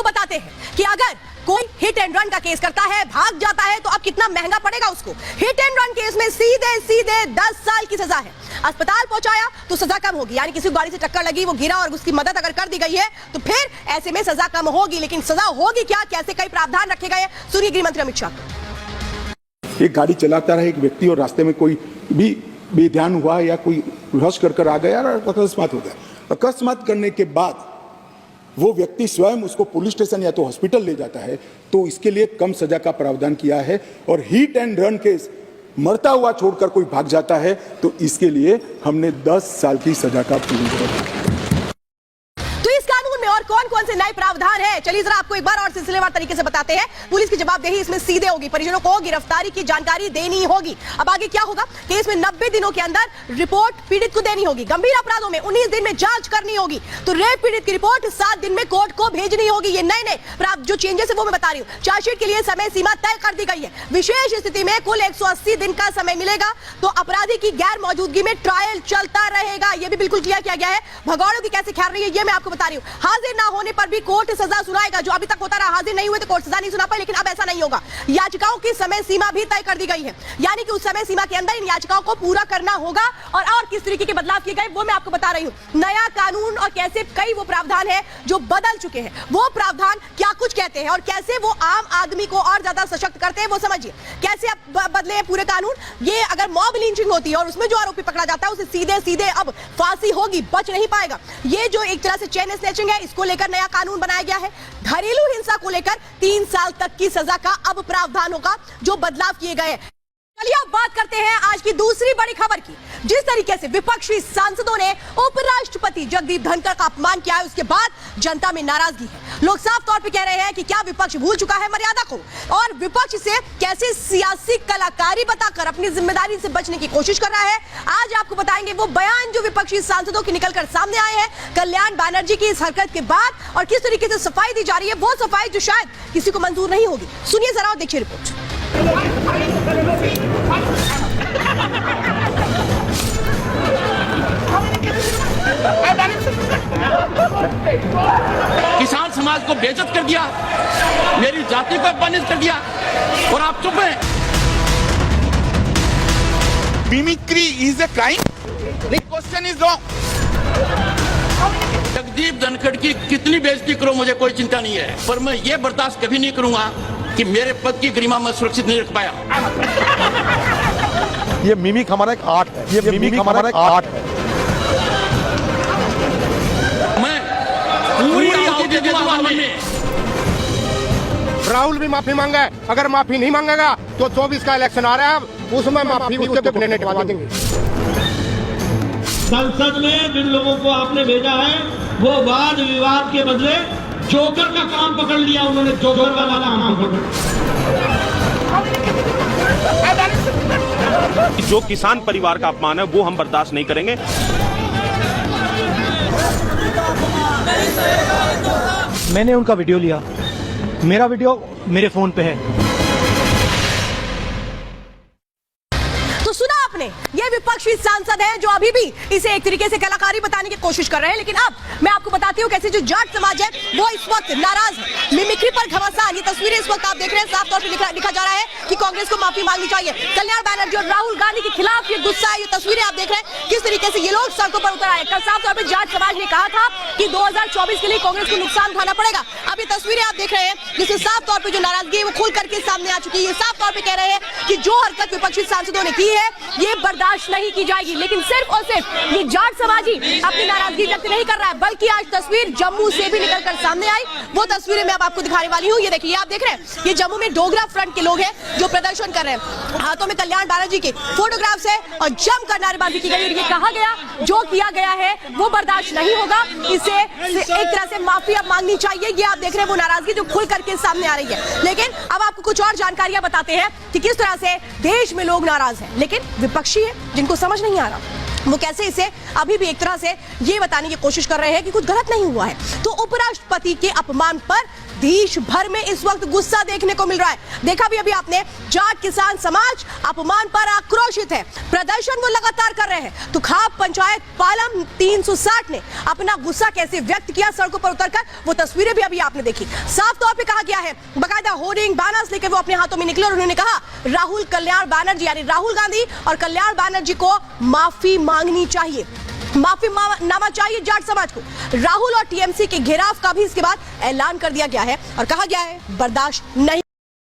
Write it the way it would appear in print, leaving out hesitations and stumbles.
आपको बताते हैं कि अगर कोई हिट एंड रन का केस करता है, भाग जाता है, तो अब कितना महंगा पड़ेगा उसको। हिट एंड रन केस में सीधे 10 साल की सजा है। अस्पताल पहुंचाया तो सजा कम होगी, यानी किसी गाड़ी से टक्कर लगी, वो गिरा और उसकी मदद अगर कर दी गई है तो फिर ऐसे में सजा कम होगी। लेकिन सजा होगी क्या, कैसे कई प्रावधान रखे गए, सुनिए गृह मंत्री अमित शाह। एक गाड़ी चलाता रहा एक व्यक्ति और रास्ते में कोई भी बेध्यान हुआ या कोई रश कर आ गया और अकस्मात हो गया। अकस्मात करने के बाद वो व्यक्ति स्वयं उसको पुलिस स्टेशन या तो हॉस्पिटल ले जाता है, तो इसके लिए कम सजा का प्रावधान किया है। और हिट एंड रन केस मरता हुआ छोड़कर कोई भाग जाता है तो इसके लिए हमने 10 साल की सजा का प्रावधान किया। और कौन-कौन से नए प्रावधान है, चलिए जरा आपको एक बार और सिलसिलेवार तरीके से बताते हैं। पुलिस की जवाबदेही इसमें सीधे होगी, परिजनों को गिरफ्तारी की जानकारी देनी होगी। अब आगे क्या होगा, केस में 90 दिनों के अंदर रिपोर्ट पीड़ित को देनी होगी। गंभीर अपराधों में 19 दिन में जांच करनी होगी, तो रेप पीड़ित की रिपोर्ट 7 दिन में कोर्ट को भेजनी होगी। ये नए जो चेंजेस है वो मैं बता रही हूँ। चार्जशीट के लिए समय सीमा तय कर दी गई है। विशेष स्थिति में कुल 180 दिन का समय मिलेगा, तो अपराधी की गैर मौजूदगी में ट्रायल चलता रहेगा। यह भी बिल्कुल क्लियर किया गया है। भगौड़ों की कैसे ख्याल रही है ये मैं आपको बता रही हूँ। हाजिर ना होने पर भी कोर्ट सजा सुनाएगा, जो अभी तक होता रहा। हाजिर नहीं हुए तो कोर्ट सजा नहीं सुना पाए, लेकिन अब ऐसा नहीं होगा। याचिकाओं की समय सीमा भी तय कर दी गई है, यानी कि उस समय सीमा के अंदर इन याचिकाओं को पूरा करना होगा। और किस तरीके के बदलाव किए गए वो मैं आपको बता रही हूँ। नया कानून और कैसे कई वो प्रावधान है जो बदल चुके हैं, वो प्रावधान क्या कुछ कहते हैं और कैसे वो आम आदमी को और ज्यादा सशक्त करते हैं, वो समझिए। कैसे अब बदले हैं पूरे कानून। ये अगर मॉब लिंचिंग होती है और उसमें जो आरोपी पकड़ा जाता है उसे सीधे अब फांसी होगी, बच नहीं पाएगा। ये जो एक तरह से चेन स्नैचिंग है, इसको लेकर नया कानून बनाया गया है। घरेलू हिंसा को लेकर 3 साल तक की सजा का अब प्रावधान होगा, जो बदलाव किए गए। चलिए अब बात करते हैं आज की दूसरी बड़ी खबर की। जिस तरीके से विपक्षी सांसदों ने उपराष्ट्रपति जगदीप धनखड़ का अपमान किया है, उसके बाद जनता में नाराजगी है। लोग साफ तौर पे कह रहे हैं कि क्या विपक्ष भूल चुका है मर्यादा को, और विपक्ष से कैसे सियासी कलाकारी बताकर अपनी जिम्मेदारी से बचने की कोशिश कर रहा है। आज आपको बताएंगे वो बयान जो विपक्षी सांसदों के निकलकर सामने आए हैं कल्याण बनर्जी की इस हरकत के बाद, और किस तरीके से सफाई दी जा रही है, वो सफाई जो शायद किसी को मंजूर नहीं होगी। सुनिए जरा और देखिए रिपोर्ट। किसान समाज को बेइज्जत कर दिया, मेरी जाति को अपमानित कर दिया, और आप चुप हैं। Mimicry is a crime? The question is wrong. Jagdeep Dhankhar की कितनी बेइज्जती करो मुझे कोई चिंता नहीं है, पर मैं ये बर्दाश्त कभी नहीं करूंगा कि मेरे पद की गरिमा मैं सुरक्षित नहीं रख पाया। ये मिमिक हमारा एक आर्ट है, ये मिमिक हमारा एक आर्ट है। मैं पूरी आहुति दूंगा में। राहुल भी माफी मांगा है, अगर माफी नहीं मांगेगा तो 24 का इलेक्शन आ रहा है, उसमें माफी उसके बिना निकलवा देंगे। संसद में जिन लोगों को आपने भेजा है वो वाद विवाद के बदले जोकर का काम पकड़ लिया उन्होंने, जोकर वाला काम पकड़। जो किसान परिवार का अपमान है वो हम बर्दाश्त नहीं करेंगे। मैंने उनका वीडियो लिया, मेरा वीडियो मेरे फोन पे है। ये विपक्षी सांसद हैं जो अभी भी इसे एक तरीके से कलाकारी बताने की कोशिश कर रहे हैं, लेकिन अब मैं आपको बताती हूँ कैसे जो जाट समाज है वो इस वक्त नाराज है। मिमिक्री पर घमासान, ये तस्वीरें इस वक्त आप देख रहे हैं, साफ तौर पे लिखा जा रहा है कि कांग्रेस को माफी मांगनी चाहिए। कल्याण बनर्जी और राहुल गांधी के खिलाफ ये गुस्सा है। ये तस्वीरें आप देख रहे हैं किस तरीके से ये लोग सड़कों पर उतर आए। कल साफ तौर पर जाट समाज ने कहा था कि 2024 के लिए कांग्रेस को नुकसान उठाना पड़ेगा। अब ये तस्वीरें आप देख रहे हैं जिससे साफ तौर पर जो नाराजगी है वो खुल करके सामने आ चुकी है। ये साफ तौर पर कह रहे हैं कि जो हरकत विपक्षी सांसदों ने की है ये बर्दाश्त नहीं की जाएगी। लेकिन सिर्फ और सिर्फ ये जाट समाज ही अपनी नाराजगी व्यक्त नहीं कर रहा है, बल्कि आज तस्वीर जम्मू से भी निकलकर सामने आई। वो तस्वीरें मैं अब आपको दिखाने वाली हूँ। ये देखिए, आप देख रहे हैं ये जम्मू में डोगरा फ्रंट के लोग हैं जो प्रदर्शन कर रहे हैं। हाथों में कल्याण बनर्जी के फोटोग्राफ्स है और जमकर नारेबाजी की गई। और ये कहा गया जो किया गया है वो बर्दाश्त नहीं होगा, इसे एक तरह से माफी अब मांगनी चाहिए। ये आप देख रहे हैं वो नाराजगी जो खुल करके सामने आ रही है। लेकिन अब आपको कुछ और जानकारियां बताते हैं कि किस तरह से देश में लोग नाराज हैं, लेकिन विपक्षी है जिनको समझ नहीं आ रहा वो कैसे इसे अभी भी एक तरह से ये बताने की कोशिश कर रहे हैं कि कुछ गलत नहीं हुआ है। तो उपराष्ट्रपति के अपमान पर देश भर में इस वक्त गुस्सा देखने को मिल रहा है। देखा भी अभी आपने, जाट किसान समाज अपमान पर आक्रोशित है, प्रदर्शन वो लगातार कर रहे हैं। तो खाप पंचायत पालम 360 ने अपना गुस्सा कैसे व्यक्त किया सड़कों पर उतरकर, वो तस्वीरें भी अभी आपने देखी। साफ तौर पे कहा गया है, बाकायदा होर्डिंग बैनर्स लेकर वो अपने हाथों में निकले और उन्होंने कहा राहुल कल्याण बैनर्जी यानी राहुल गांधी और कल्याण बैनर्जी को माफी मांगनी चाहिए, माफी नामा चाहिए जाट समाज को। राहुल और टीएमसी के घेराव का भी इसके बाद ऐलान कर दिया गया है और कहा गया है बर्दाश्त नहीं